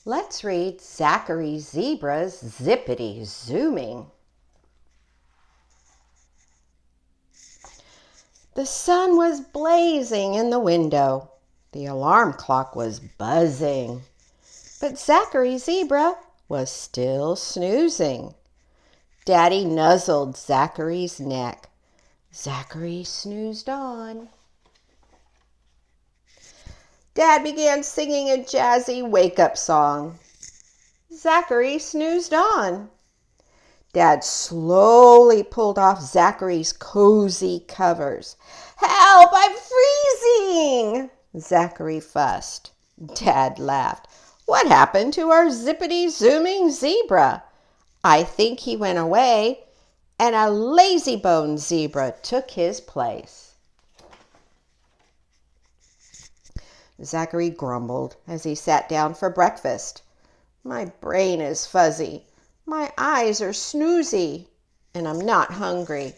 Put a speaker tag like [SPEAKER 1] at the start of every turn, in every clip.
[SPEAKER 1] Let's read Zachary Zebra's Zippity Zooming. The sun was blazing in the window. The alarm clock was buzzing. But Zachary Zebra was still snoozing. Daddy nuzzled Zachary's neck. Zachary snoozed on. Dad began singing a jazzy wake-up song. Zachary snoozed on. Dad slowly pulled off Zachary's cozy covers. "Help! I'm freezing!" Zachary fussed. Dad laughed. "What happened to our zippity-zooming zebra? I think he went away, and a lazy-boned zebra took his place." Zachary grumbled as he sat down for breakfast. "My brain is fuzzy, my eyes are snoozy, and I'm not hungry."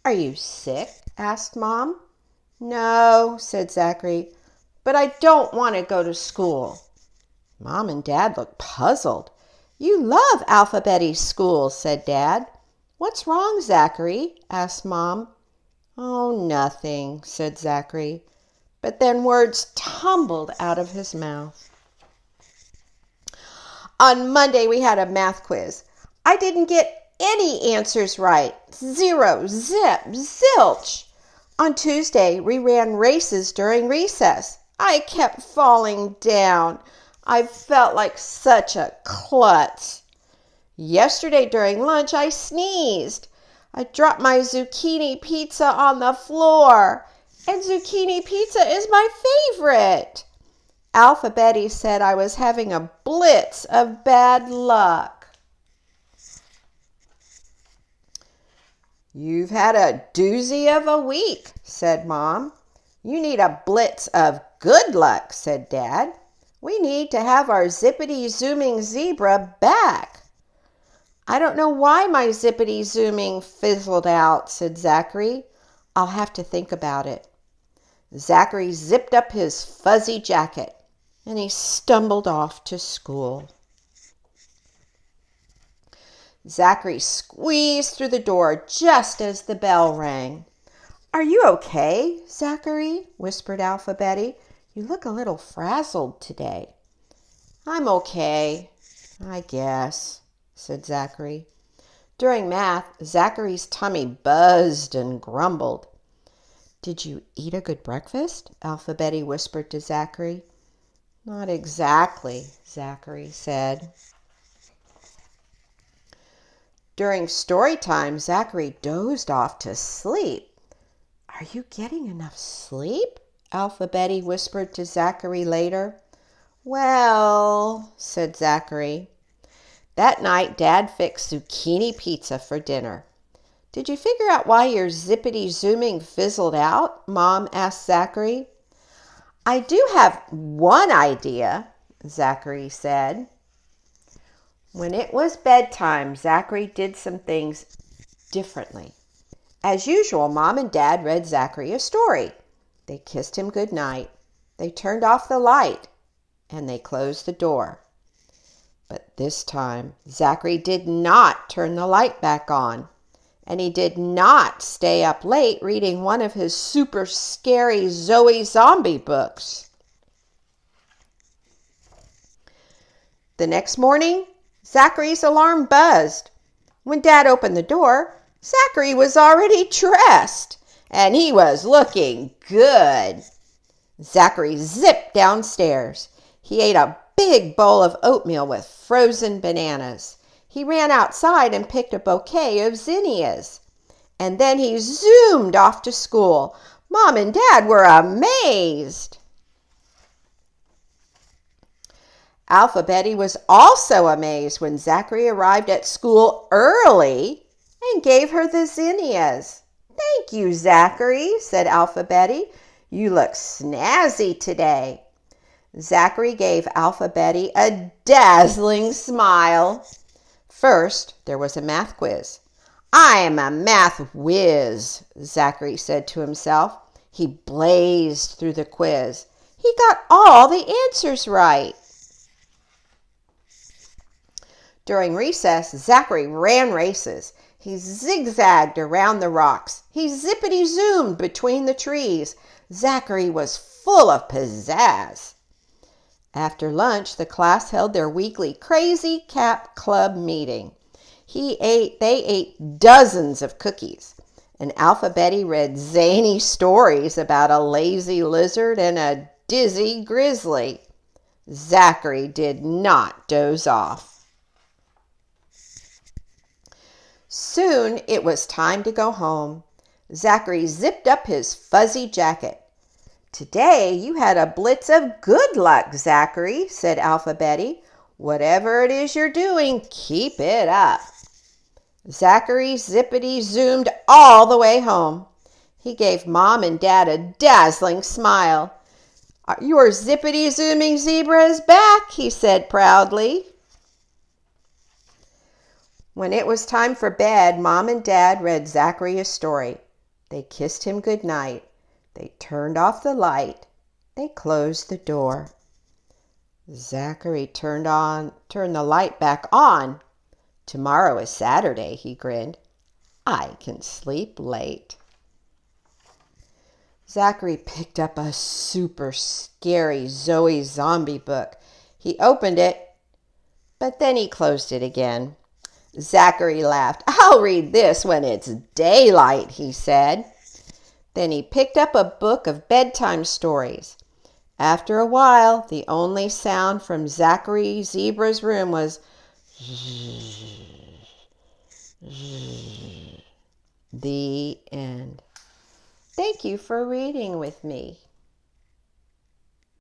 [SPEAKER 1] "Are you sick?" asked Mom. "No," said Zachary, "but I don't want to go to school." Mom and Dad looked puzzled. "You love alphabety school," said Dad. "What's wrong, Zachary?" asked Mom. "Oh, nothing," said Zachary. But then words tumbled out of his mouth. "On Monday we had a math quiz. I didn't get any answers right. 0, zip, zilch. On Tuesday we ran races during recess. I kept falling down. I felt like such a klutz. Yesterday during lunch I sneezed. I dropped my zucchini pizza on the floor. And zucchini pizza is my favorite. Alphabety said I was having a blitz of bad luck." "You've had a doozy of a week," said Mom. "You need a blitz of good luck," said Dad. "We need to have our zippity-zooming zebra back." "I don't know why my zippity-zooming fizzled out," said Zachary. "I'll have to think about it." Zachary zipped up his fuzzy jacket, and he stumbled off to school. Zachary squeezed through the door just as the bell rang. "Are you okay, Zachary?" whispered Alphabety. "You look a little frazzled today." "I'm okay, I guess," said Zachary. During math, Zachary's tummy buzzed and grumbled. "Did you eat a good breakfast?" Alphabety whispered to Zachary. "Not exactly," Zachary said. During story time, Zachary dozed off to sleep. "Are you getting enough sleep?" Alphabety whispered to Zachary later. "Well," said Zachary. That night, Dad fixed zucchini pizza for dinner. "Did you figure out why your zippity-zooming fizzled out?" Mom asked Zachary. "I do have one idea," Zachary said. When it was bedtime, Zachary did some things differently. As usual, Mom and Dad read Zachary a story. They kissed him good night. They turned off the light, and they closed the door. But this time, Zachary did not turn the light back on. And he did not stay up late reading one of his super scary Zoe zombie books. The next morning, Zachary's alarm buzzed. When Dad opened the door, Zachary was already dressed, and he was looking good. Zachary zipped downstairs. He ate a big bowl of oatmeal with frozen bananas. He ran outside and picked a bouquet of zinnias. And then he zoomed off to school. Mom and Dad were amazed. Alphabety was also amazed when Zachary arrived at school early and gave her the zinnias. "Thank you, Zachary," said Alphabety. "You look snazzy today." Zachary gave Alphabety a dazzling smile. First, there was a math quiz. "I am a math whiz," Zachary said to himself. He blazed through the quiz. He got all the answers right. During recess, Zachary ran races. He zigzagged around the rocks. He zippity-zoomed between the trees. Zachary was full of pizzazz. After lunch, the class held their weekly Crazy Cat Club meeting. They ate dozens of cookies. And Betty read zany stories about a lazy lizard and a dizzy grizzly. Zachary did not doze off. Soon it was time to go home. Zachary zipped up his fuzzy jacket. "Today you had a blitz of good luck, Zachary," said Betty. "Whatever it is you're doing, keep it up." Zachary zippity-zoomed all the way home. He gave Mom and Dad a dazzling smile. "Your zippity-zooming zebra is back," he said proudly. When it was time for bed, Mom and Dad read Zachary a story. They kissed him good night. They turned off the light. They closed the door. Zachary turned the light back on. "Tomorrow is Saturday," he grinned. "I can sleep late." Zachary picked up a super scary Zoe zombie book. He opened it, but then he closed it again. Zachary laughed. "I'll read this when it's daylight," he said. Then he picked up a book of bedtime stories. After a while, the only sound from Zachary Zebra's room was the end. Thank you for reading with me.